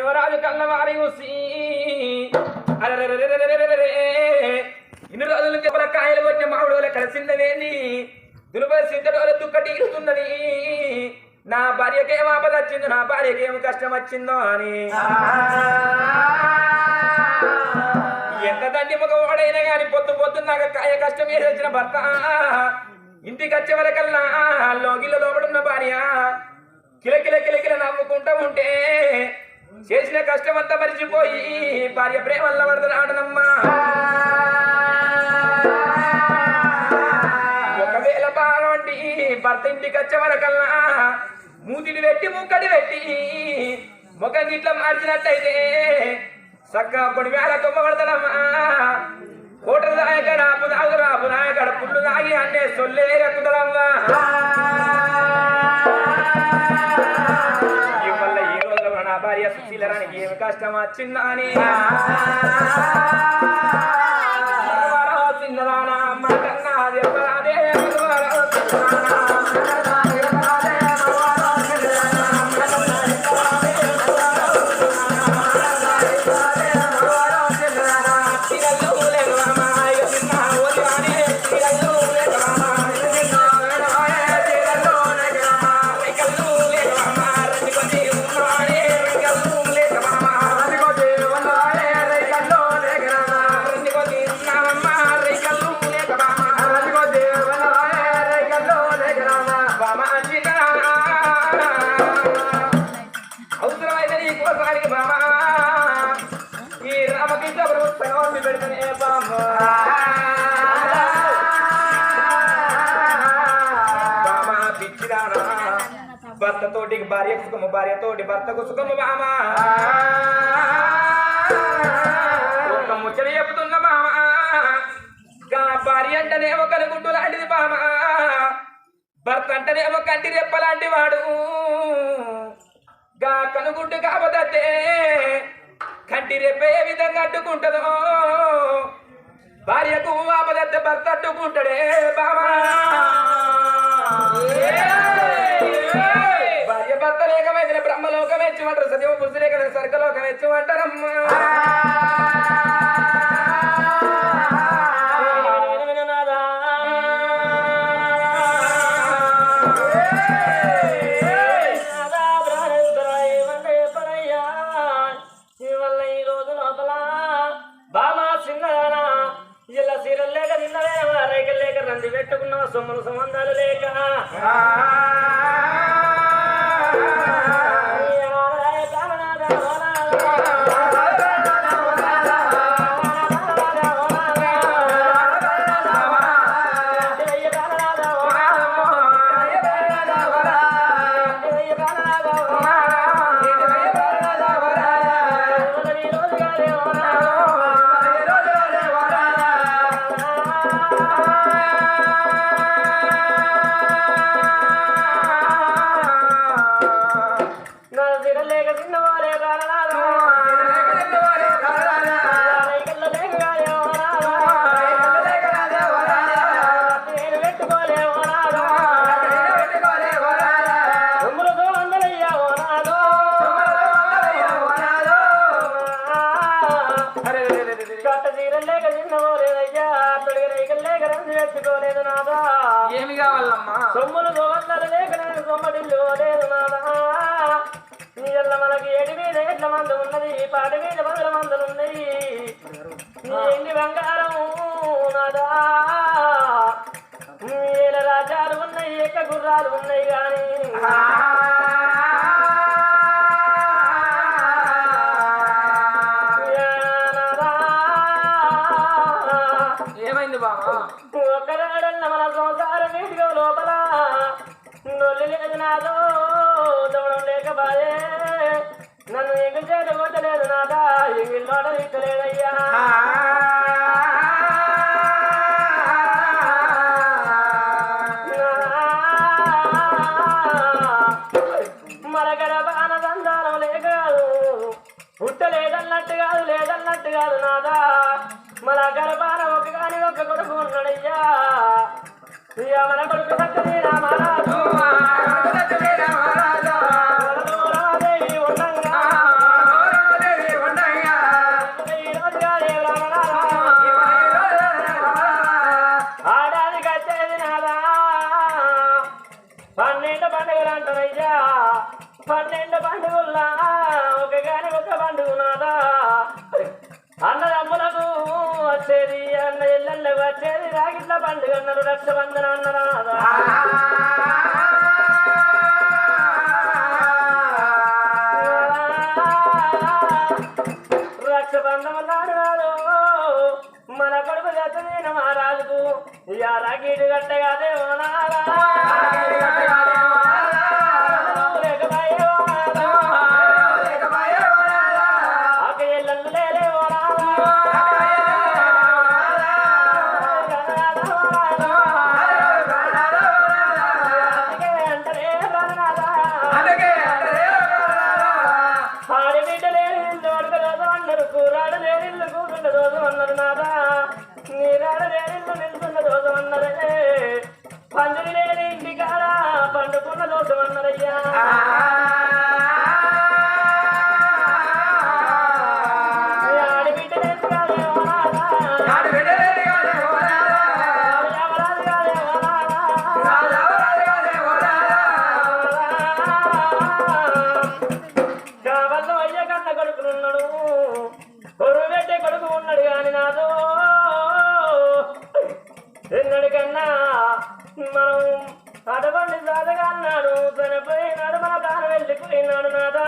యువరాజు కళ్ళవారి చూసి ఇన్ని రోజుల చెప్పల కాయలు కొట్టిన మామిడి కలిసిందనేది దులుపై సింతడోలు దుక్కటిల్లుతున్నది. నా భార్యకేం ఆపద వచ్చిందో, నా భార్యకేం కష్టం వచ్చిందో అని ఎంత దండి ముఖ ఓడైనా కానీ పొద్దున్న నాకు కాయ కష్టం ఏది వచ్చిన భర్త ఇంటికి వచ్చే వరకల్లా లోగిల్ల లోపడున్న భార్య కిలకిల నవ్వుకుంటూ ఉంటే చేసిన కష్టం అంతా మరిచిపోయి భార్య ప్రేమల్లో పడతాడనమ్మా. ఒకవేళ బాగుండి భర్త ఇంటికి వచ్చే వరకల్లా మూతిని పెట్టి ముక్కడి పెట్టి ముఖం గిట్ల మార్చినట్టయితే చక్కగా కొన్ని వేల కొమ్మ పడతాడమ్మా. కోటలు దాయకడ అప్పు తాగురా అప్పు నాయకడ పుల్లు తాగి అన్నే సొల్లే ఎక్కుతాడమ్మా. ఇవల్ల ఈ రోజులో నా భార్య సుశీలరానికి ఏమి కష్టం వచ్చిందా అని చిన్నదానా అమ్మ కన్నా చెప్పరాదే భర్తతోటి భార్య సుఖము, భార్యతోటి భర్తకు సుఖము. బామా ఒక ముచ్చట చెబుతున్న మామ, భార్య అంటేనే ఒక కనుగుడ్డు లాంటిది బామా, భర్త అంటేనే ఒక కంటి రెప్ప లాంటి వాడు. గా కనుగుడ్డు కాకపోతే కంటి రెప్ప ఏ విధంగా అడ్డుకుంటుందో భార్యకు ఆపదత్తే భర్త అడ్డుకుంటాడే బామా. భార్య భర్త లేకమైతే బ్రహ్మలోకం వెచ్చమంటారు, సత్యమ పురుషు లేక స్వర్గలోకం వెచ్చమంటారమ్మా. పెట్టుకున్న సొమ్ములు సంబంధాలు లేక ఏమి కావాలమ్మా? సొమ్ములు గోవందలు లేక నేను సొమ్మడిల్లు లేదు నాదా. నీ వల్ల మనకి ఏడు మీద ఎట్ల మందు ఉన్నది, పాటి మీద 100 మందులు ఉన్నాయి. నీ ఎండి బంగారం నాదా, ఏల రాజాలు ఉన్నాయి, ఎక్క గుర్రాలు ఉన్నాయి. గాని ఏమైంది బాబా? ఒక్కడాడన్న మన సంసారం నీటిగా లోపల నొల్లి లేదు నాదో, దూడం లేక బాయే నన్ను ఎగురు చేత కొట్టలేదు నాదా, ఎగిరిలోడ ఇక్కలేదయ్యా. మరగడ బాణ సంతానం లేక పుట్టలేదన్నట్టు కాదు, లేదన్నట్టు కాదు నాదా. మన గర్భాన ఒక కాని ఒక కొడుకు ఉన్నాడయ్యా. మన కొడుకు సత్యమే రామరాజు, దేవి ఉండంగా పండుగ అన్నారు రక్షబంధన అన్నరాదా రక్షబంధం అన్నాడు మన కొడుకు జతమైన మహారాజుకు యారాగీడు గట్టగాదే పండుగ లేని ఇంటి కాడ పండుకున్న రోజు అన్నారయ్యా మనం అటువంటి సాధగా అన్నాడు చనిపోయినాడు మన ప్రాణం వెళ్ళిపోయినాడు నాదా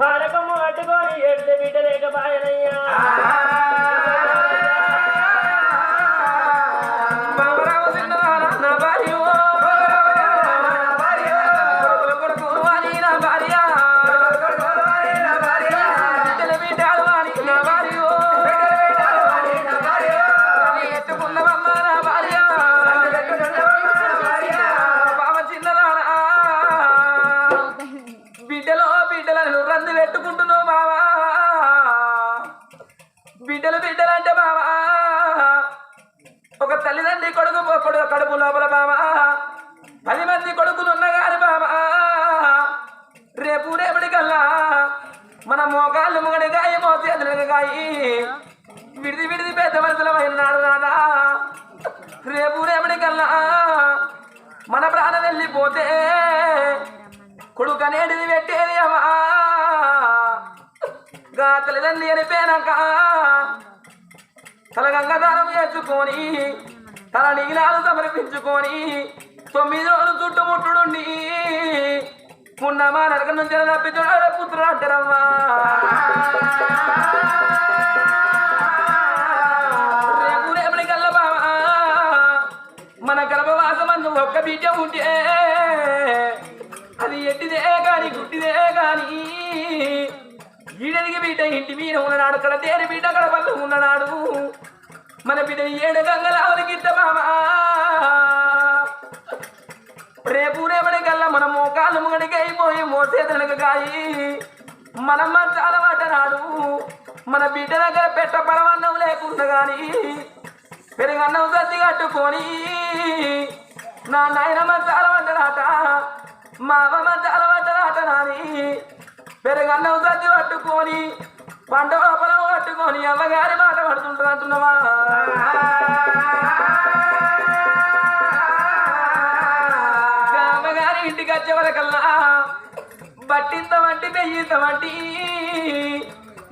పాలకమ్మ పట్టుకొని ఏడితే బిడ్డ లేకపాయనయ్యా బిడ్డలంటే బావా ఒక తల్లిదండ్రి కొడుకు కడుపు లోపల బావా 10 మంది కొడుకులు ఉన్నా గాని బావా రేపటికల్లా మన మోకాళ్ళు ముగడిగాయి మోచేతులగాయి విడిది పెద్ద మనుషులమైన నాడు నాదా రేపటికల్లా మన ప్రాణం వెళ్ళిపోతే కొడుకు అనేటిది పెట్టేది అమ్మా గా తల్లిదండ్రి అనిపోయాక తల గంగదానం చేసుకొని తల నీలాలు సమర్పించుకొని 9 రోజులు చుట్టుముట్టుడుండి పున్నమా నరక నుంచి తప్పించుడు పుత్రుడు అంటారమ్మా రేపటికల్లా బావా మన గర్భవాసమందు ఒక్క బిడ్డ ఉంటే అది ఎట్టిదే కాని గుడ్డిదే కాని ఈడదికి బిడ్డ ఇంటి మీద ఉన్ననాడు కడ దేని బిడ్డ కడపల్లి ఉన్ననాడు మన బిడ్డ 7 గంగలావరికి బామా రేపటికల్లా మన మోకాళ్ళు ముగడికి అయిపోయి మోసేతనకు కాయి మన మంచాల వాటనాడు మన బిడ్డ దగ్గర పెట్ట పరమన్నం లేకుండా గాని పెరుగన్నం సర్ది కట్టుకొని నా నాయన మంచాల వంటరాట మా అమ్మ మంచాల వంటరాట నాని పెరుగన్నం సర్ది పట్టుకొని పంట పొలం పట్టుకొని అమ్మగారి మాట పడుతుంటారు అంటున్నావా అమ్మగారి ఇంటికి వచ్చే వరకల్లా బట్టింత వంటి పెయ్యింత వంటి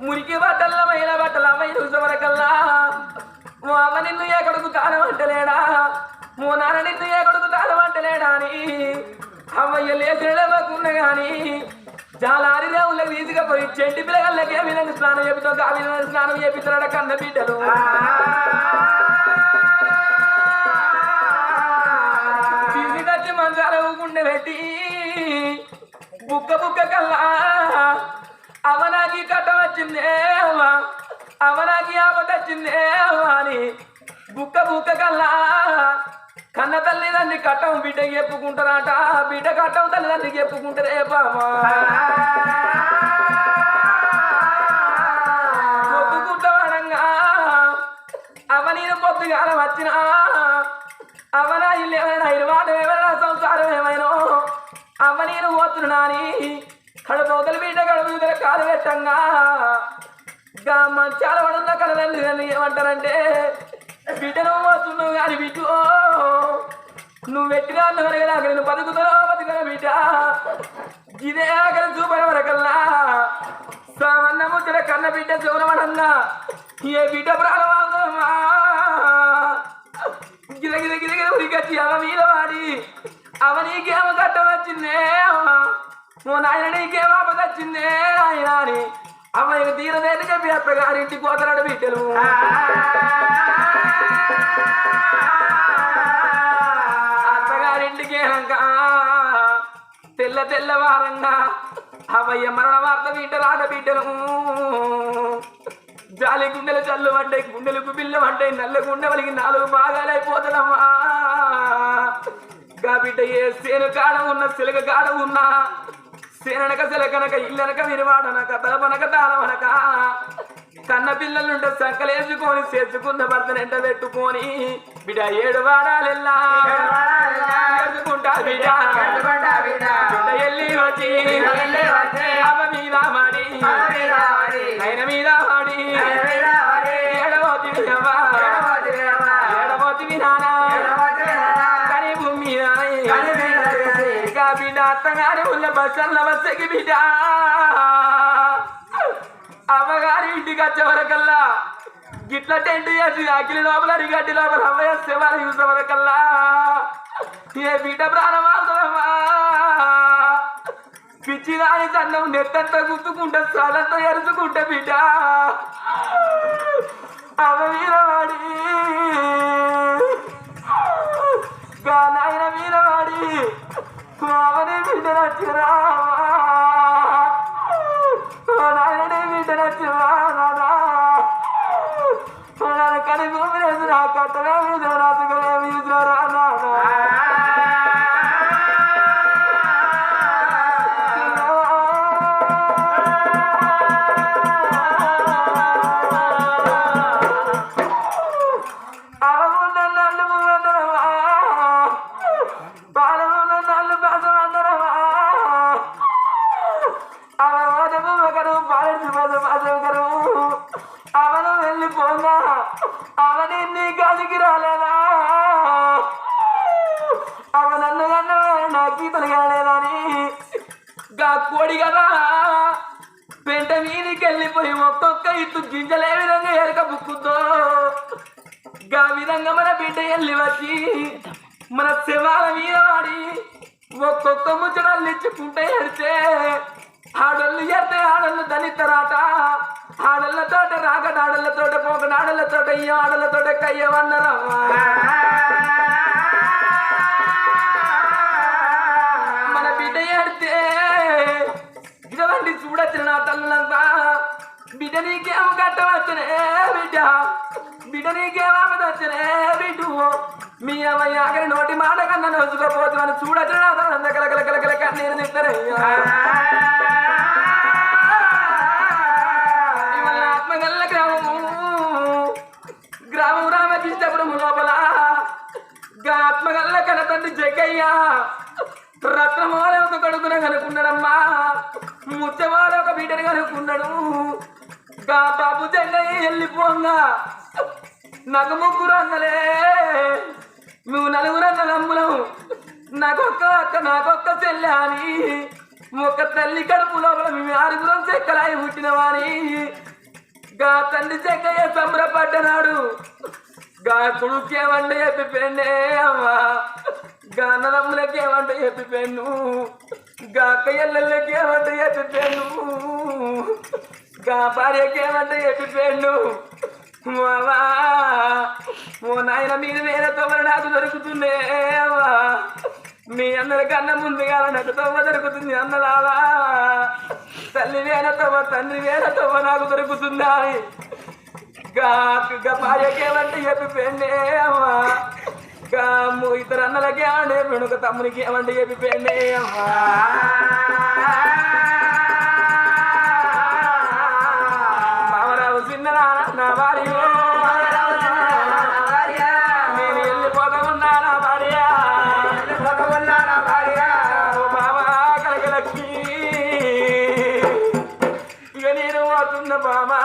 మురికి బట్టల మైల బట్టల అమ్మాయి చూసే వరకల్లా ఓ అమ్మ నిన్ను ఏ కొడుకు తాళం అంటలేడా ఓ నాన్న నిన్ను ఏ కొడుకు తాళం అంటలేడా అని అమ్మయ్య లేచినకున్నా గాని జాలారి దేవుళ్ళకి తీసుకపోయి చెంటి పిల్లగాళ్ళకి ఏ విధంగా స్నానం చేపిస్తావు ఆ విధంగా స్నానం చేపిస్తున్నాడు కన్న బిడ్డలు తీసుకొచ్చి మంచాల ఊకుండే పెట్టి బుక్క కల్లా అవనాకి కట్ట వచ్చిందే అవనాకి ఆపత వచ్చిందే అని బుక్క కల్లా కన్న తల్లిదండ్రి కట్టం బిడ్డకి చెప్పుకుంటారట బిడ్డ కట్టం తల్లిదండ్రికి చెప్పుకుంటారే బామా పొద్దుకుంటవాడంగా అవ నేను పొద్దుగాల వచ్చినా అవనా ఇల్లు ఏమైనా ఇరువాడు ఏమైనా సంసారం ఏమైనా అమ్మ నేను పోతున్నా అని కడుపు బిడ్డ కడుపు కాలు పెట్టంగా మంచాల పడున్న కలదండ్రి ఏమంటారంటే బిడ్డను పోతున్నావు కానీ బిడ్డు నువ్వు పెట్టినా కదా నేను బతుకుతున్నా బిడ్డ ఇదే ఆకలి చూపని వరకల్లా సామన్న ముచ్చట కన్న బిడ్డ చూడమడన్నా ఏ బిడ్డ ప్రాణమా గిరగిర ఉరికొచ్చి అవ మీద వాడి అవ నీకేమో కట్టం వచ్చిందే ఓ నాయన నీకేమో ఆపదొచ్చిందే ఆయన అని అమ్మాయికి తీరదేని చెప్పి అత్తగారింటి కోతలాడు బిడ్డలు అత్తగారింటికి తెల్ల తెల్లవారంగా అవయ్య మరణ వార్త బిడ్డలాడ బిడ్డలు జాలి గుండెలు చల్లు పడ్డాయి గుండెలకు బిల్లు పడ్డాయి నల్ల గుండె వలికి 4 భాగాలైపోతుందమ్మా గా బిడ్డ ఏ సేను కాడ ఉన్న సిలక కాడ ఉన్నా సేననక సిలకనక ఇల్లనక విరివాడనక తలపనక తాళమనక కన్న పిల్లలుంటే సంకలేసుకొని చేసుకున్న భర్తనెంట పెట్టుకొని బిడ్డ 7 వాడాలెల్లా చేసుకుంటా బిడ్డ ఎల్లి వచ్చి అమ్మ మీద మాడి ఆయన మీద మాడి ఏడవోతివి అవ్వా ఏడవోతివి నానా కని భూమి బిడ్డ అత్తగారి ఉన్న బస్సల్ల బస్సకి బిడ్డ అమ్మగారి ఇంటికి వచ్చే వరకల్లా గిట్ల టెంట్ చేసి అఖిలి లోపల రిగడ్డి లోపల అమ్మయ్య శివాల చూసే వరకల్లా ఏ బిడ్డ ప్రాణమాసమ్మా పిచ్చి రాని తన్నం నెత్తంతా గుర్తుకుంటా సలంతా ఎరుచుకుంటా బిడ్డ అమ్మ మీద వాడి నాయన మీద వాడి అవనే బిడ్డ నచ్చిరా నాయననే బిడ్డ నచ్చిరా కానీ భూమి లేదు నా కట్టలే మీద రాసుకునే మీద రా అవను వెళ్ళిపోగా అవని నీ గదికి రాలేదా అవనన్ను కన్నవే నా గీతలు కాలేదని గా కోడి కదా పెంట మీదికి వెళ్ళిపోయి ఒక్కొక్క ఇత్తు గింజలే విధంగా ఎరక బుక్కుతో గా విధంగా మన బిడ్డ వెళ్ళి వచ్చి మన శవాల మీద వాడి ఒక్కొక్క ముచ్చడాలు ఇచ్చుకుంటే ఎడితే ఆడళ్ళు ఎడితే ఆడళ్ళు దళితరాట ఆడళ్ళతోట రాకడాడళ్ళతోట పోకడాడళ్ళతోట ఈ ఆడళ్ళతోట కయ్యవన్నరమ్మా మన బిడ్డ ఎడితే ఇటువంటి చూడొచ్చిన నా తల్లులంతా బిడ్డ నీకేమో కట్టవచ్చనే బిడ్డ నీకేమో వచ్చనే బిడ్డు మీ అమ్మాయి ఆఖరి నోటి మాట కన్నా నోచుకోపోతున్నాను చూడొచ్చిన నా తల్లంతా కలకల కలకల కన్నీరు నిస్తారయ్యా ఆత్మగల్ల గ్రామం రామకృష్ణపురం లోపల ఆత్మగల్ల కన తండ్రి జగ్గయ్య రత్నమాల ఒక కొడుకున కనుక్కున్నాడమ్మా ముచ్చమాల ఒక బిడ్డను కనుక్కున్నాడు గా బాబు జగ్గయ్య వెళ్ళిపోంగా నాకు 3 అన్నలే నువ్వు 4 అన్నలమ్ములం నాకొక్క అక్క నాకొక్క చెల్లె అని ఒక తల్లి కడుపు లోపల మేము 6 చెక్కలాయి పుట్టినవాని గా తండ్రి చెక్కయ్య సంబరపడ్డనాడు గా కొడుకేమంటే చెప్పిపోయిండే అమ్మా గా అన్నదమ్ములకేమంటే చెప్పిపోయాను గా అక్కయ్యళ్ళకేమంటే చెప్పిపోయాను గా భార్యకేమంటే చెప్పిపోయాను ఓ నాయన మీరు వేరే తొవ్వ నాకు దొరుకుతుండే అమ్మా మీ అందరికన్నా ముందుగా నాకు తొవ్వ దొరుకుతుంది అన్నలాలా తల్లి వేరే తొవ్వ తండ్రి వేరే తొవ్వ నాకు దొరుకుతుందా అని భార్యకేమంటే చెప్పిపోయిండే అమ్మా గా 2 అన్నలకేమంటే చెప్పాడు ఒక తమ్మునికి ఏమంటే చెప్పిపోయిండే అమ్మా మామరావు చిన్నరా నా భార్య నేను వెళ్ళిపోతా ఉన్నా నా భార్య బాబా కలకలక్కి ఇక నేను పోతున్న బామా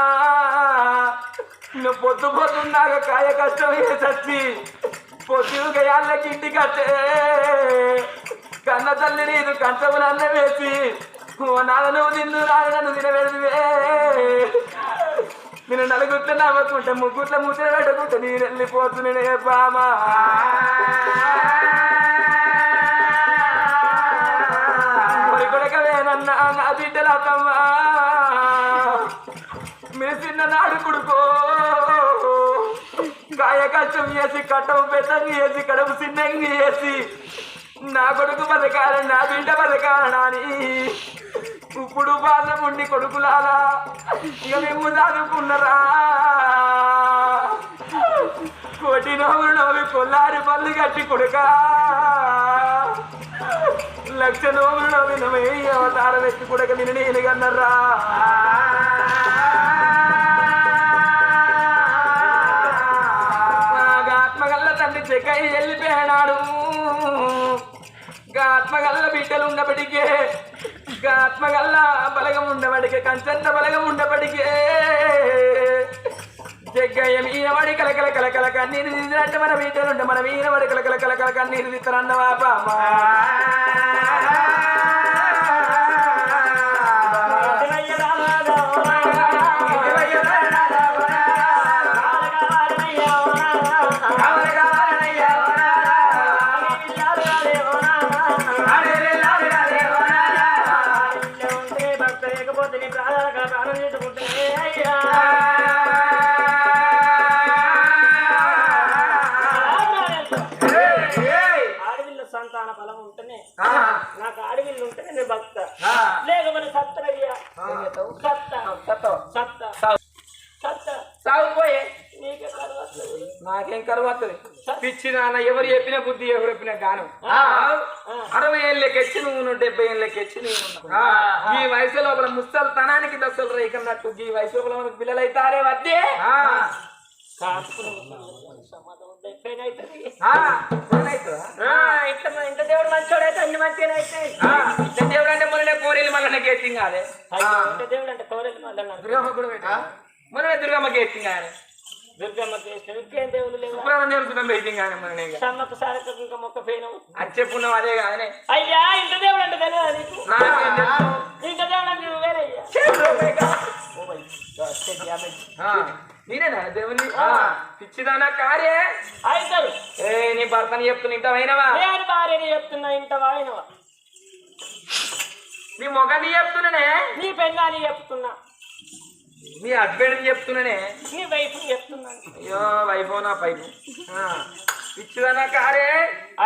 నువ్వు పొద్దు పొద్దున్నాక కాయ కష్టం చచ్చి పొద్దుగా యాళ్ళకి ఇంటికి వచ్చే కన్న తల్లి నీరు కంచములు అన్న వేసి ఓ నాన్న నువ్వు తిన్ను రాని నన్ను తినవేదివే నేను నేను నలుగుట్ల నవ్వకుంటే ముగ్గుట్ల ముచ్చట పెట్టుకుంటే నేను వెళ్ళిపోతున్నానే బామా మరి కొడకవేనన్నా నా బిడ్డలమ్మా మీరు చిన్న నాడు కొడుకో కాయ కష్టం చేసి కట్టం పెద్దంగి వేసి కడుపు చిన్నంగి వేసి నా కొడుకు బతకాలని నా బిడ్డ బతకాలని ఇప్పుడు బాధం ఉండి కొడుకులాలా ఇక మేము చదువుకున్నరా కోటి నవ్వులు నవ్వి కొల్లారి పళ్ళు కట్టి కొడుకా లక్ష నవ్వులు నవ్వి నవ్వే అవతారం ఎత్తి కొడక నిన్ను నేను కన్నరా చెక్కై వెళ్ళిపోయాడు ఆత్మగల్ల బిడ్డలు ఉన్నప్పటికే ఆత్మగల్ల బలగం ఉండబడికే కంచంత బలగం ఉండబడికే జగ్గయ్య మీనవాడి కలకల కలకల కన్నీరు తీసినట్టు మన బిడ్డలుంటే మన మీనవాడి కలకల కలకల కన్నీరు తీస్తారన్నవా పాపా నాకు అడవిలు ఉంటేనే నేను భక్త లేకపోతే సత్తరయ్యా సాగుపోయే నీకే కరువు నాకేం కరువు వస్తుంది పిచ్చి నాన్న ఎవరు చెప్పిన బుద్ధి ఎవరు చెప్పిన గానం 60 ఏళ్ళకి ఎచ్చి నువ్వు 70 ఏళ్ళకి ఎచ్చి నువ్వు ఈ వయసు లోపల ముస్తలు తనానికి దశలు రైకన్నట్టు ఈ వయసు లోపల మనకు పిల్లలు అవుతారే వద్దే ఇంత దేవుడు మంచోడు అయితే అన్ని మంచిగా అవుతాయి ఇంత దేవుడు అంటే మొన్న కోరేలు మళ్ళీ గేసింగ్ కాదే ఇంత దేవుడు అంటే కోరేలు మళ్ళీ దుర్గమ్మ కూడా మొన్న దుర్గమ్మ గేసింగ్ కానీ దుర్గమ్మ చేసిన ఇంకేం దేవుడు లేదు జరుగుతున్నాం వెయిటింగ్ కానీ మొన్న సమ్మక్క సారక్క ఇంకా మొక్క పోయినాం అది చెప్పున్నాం అదే కానీ అయ్యా ఇంత దేవుడు అంటే తెలియదా నీకు ఇంత దేవుడు అంటే నువ్వు వేరయ్యా నేనేనా దేవుని పిచ్చిదానా కార్యే అవుతారు ఏ నీ భర్తని చెప్తున్నా ఇంత అయినవా నేను భార్యని చెప్తున్నా ఇంత వాయినవా నీ మొగని చెప్తున్నానే నీ పెళ్ళాన్ని చెప్తున్నా నీ హస్బెండ్ చెప్తున్నానే నీ వైఫ్ చెప్తున్నాను అయ్యో వైఫో నా పైపు పిచ్చిదానా కారే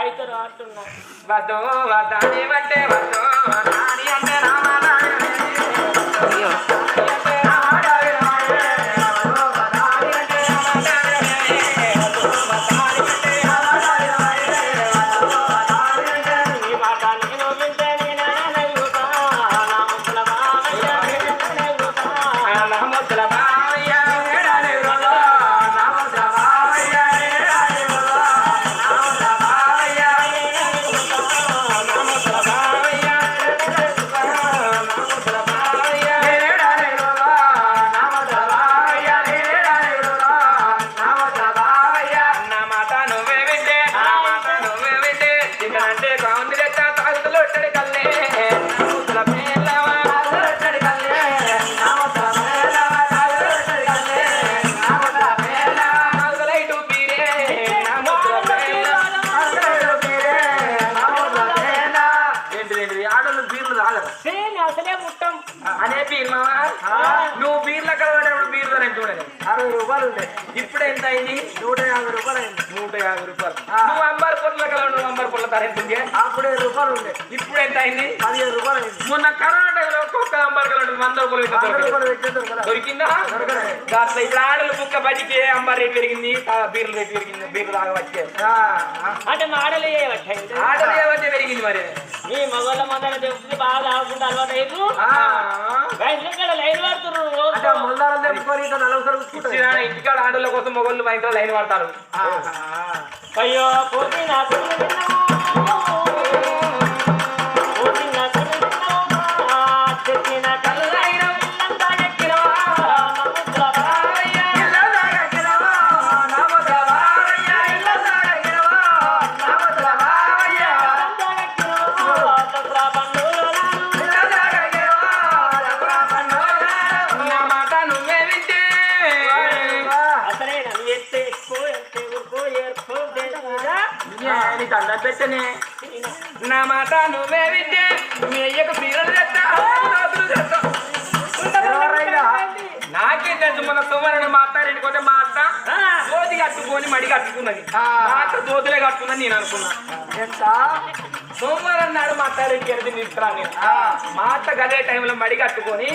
అవుతారు అంటున్నా వద్దో వద్దాని అంటే వద్దో వద్దాని అంటే అనే బీర్ మావా నువ్వు బీర్ల కలవడప్పుడు బీర్లో చూడండి 60 రూపాయలు ఉండే ఇప్పుడు ఎంత అయింది 150 రూపాయలు అయింది 150 రూపాయలు నువ్వు అంబర్ పొట్ల కలవ నువ్వు అంబర్ పొట్ల ధర ఎంత అప్పుడు 7 రూపాయలు ఉండే ఇప్పుడు ఎంత అయింది 15 రూపాయలు అయింది మొన్న కర్ణాటకలో ఒక్కొక్క అంబర్ కలవ 100 రూపాయలు దొరికిందా దాంట్లో ఇప్పుడు ఆడలు కుక్క బతికి అంబర్ రేట్ పెరిగింది బీర్లు రేట్ పెరిగింది బీర్లు తాగవచ్చే అంటే మాడలు ఆడలు ఏవచ్చే పెరిగింది మరి ఈ మగవాళ్ళ మందర చెప్తుంది బాగా తాగకుండా అలవాటు లైన్ పడుతున్నారు ఇంటికాడ ఆడల కోసం మొగోళ్ళు మా ఇంట్లో లైన్ పడతారు అయ్యో నీకు అన్నం పెట్టనే నా మాట నువ్వే వింటే మీ అయ్యకు సీరలు చేస్తా నాకే తెలుసు మన సోమవారం మా అత్త రెండు కొంచెం మా అత్త దోతి కట్టుకొని మడి కట్టుకున్నది మా అత్త దోతులే కట్టుకుందని నేను అనుకున్నా సోమవారం నాడు మా అత్త రెండు ఎరది నిలుస్తున్నా నేను మా అత్త గదే టైంలో మడి కట్టుకొని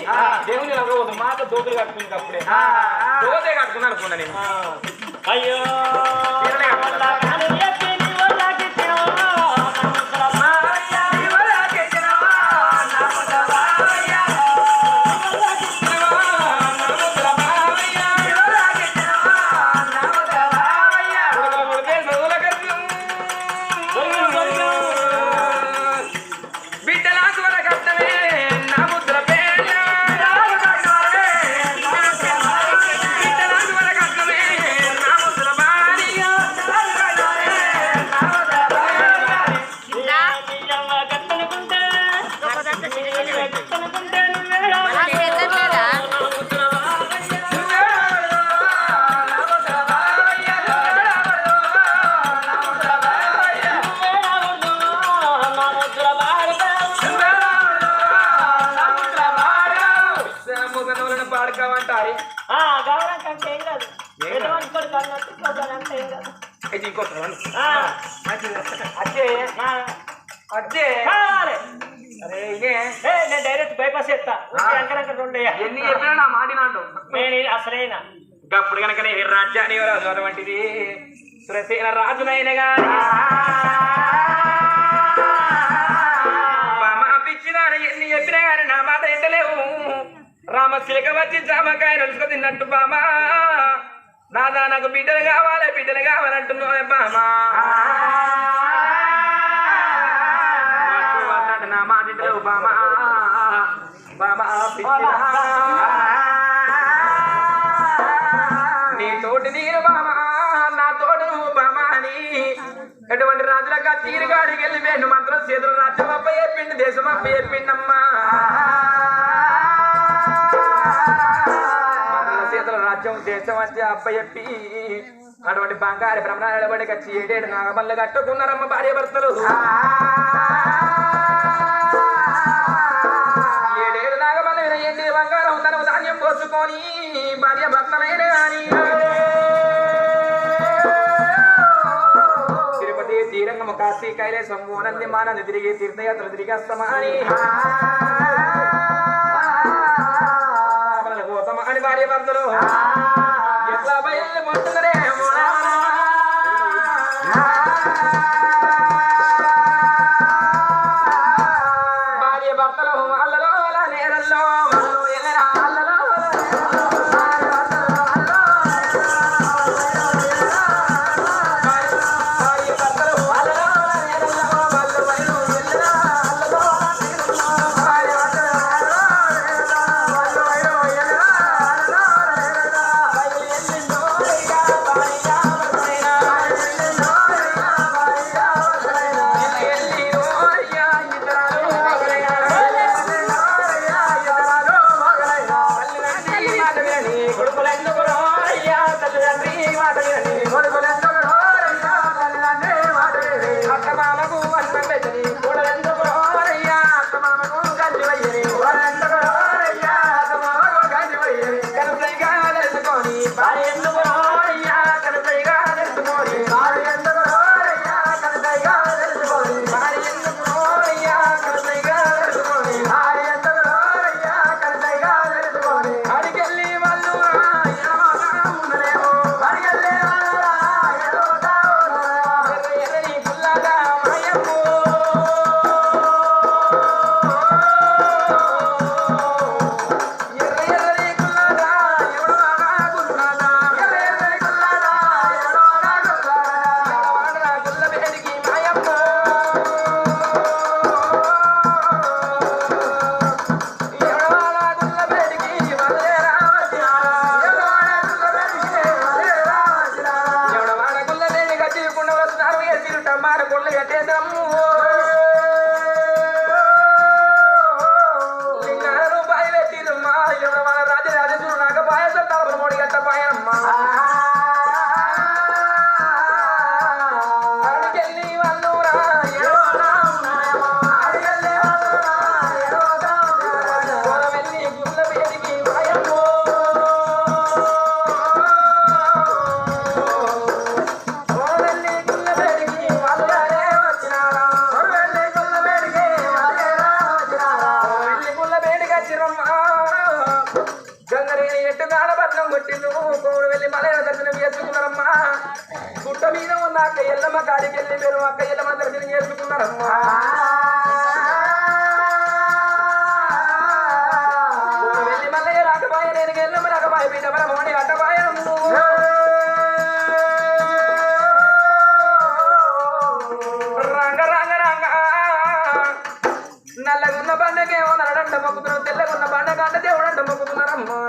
దేవుని లగవద్దు మా అత్త దోతులు కట్టుకుంది అప్పుడే దోతే కట్టుకుని అనుకున్నా నేను అయ్యో అదే అరే నేను డైరెక్ట్ బైపాస్ చేస్తా ఎన్ని చెప్పినా నా మాటినాడు నేను అసలైనా అప్పుడు కనుక నేను రాజ్యాన్ని రాజు అటువంటిది సురసేన రాజునైన గాని పిచ్చినాను ఎన్ని చెప్పినా గాని నా మాట ఎంటలేవు రామశిలక వచ్చి జామకాయ నలుసుకు తిన్నట్టు బామా నాదా నాకు బిడ్డలు కావాలంటున్నావు బామా నా మాట ఎంటలేవు బామా బామా నీ తోటి నేను బామా నా తోడు నువ్వు బామా అని ఎటువంటి రాజులకు తీరుగాడికి వెళ్ళిపోయాడు మాత్రం చేతులు రాజ్యం అప్ప చెప్పిండు దేశం అప్ప చెప్పిండమ్మా చేతుల రాజ్యం దేశం వచ్చి అప్ప చెప్పి అటువంటి బంగారు బ్రహ్మణాల బడికి వచ్చి 7 నాగమల్లు కట్టుకున్నారమ్మ భార్య భర్తలు 7 నాగమల్లు ఎన్ని బంగారం తనకు ధాన్యం పోసుకొని భార్య భర్తలైన కానీ తిరుపతి శ్రీరంగము కాశీ కైలాసం నంది మానంది తిరిగి తీర్థయాత్రలు తిరిగి వస్తామని పోతామని భార్య భర్తలు ఎట్లా బయలు పోతున్నారే భార్య భర్తలు అల్లలో నేరల్లో అల్లలో వాళ్ళు సరైన ఎట్టుగాడ బట్నం కొట్టిండు కోడు వెళ్ళి మలైన దర్శనం చేసుకున్నారమ్మా గుట్ట మీద ఉన్న అక్క ఎల్లమ్మ కాడికి వెళ్ళి మీరు అక్క ఎల్లమ్మ దర్శనం చేసుకున్నారమ్మా వెళ్ళి మల్లయ్య రాకపాయ నేను ఎల్లమ్మ రాకపాయ బిడ్డ మోని అట్టపాయము రంగ రంగ రంగ నల్లగున్న బండకేమో నరడంట మొక్కుతున్నారు తెల్లగున్న బండకంట దేవుడంట మొక్కుతున్నారమ్మా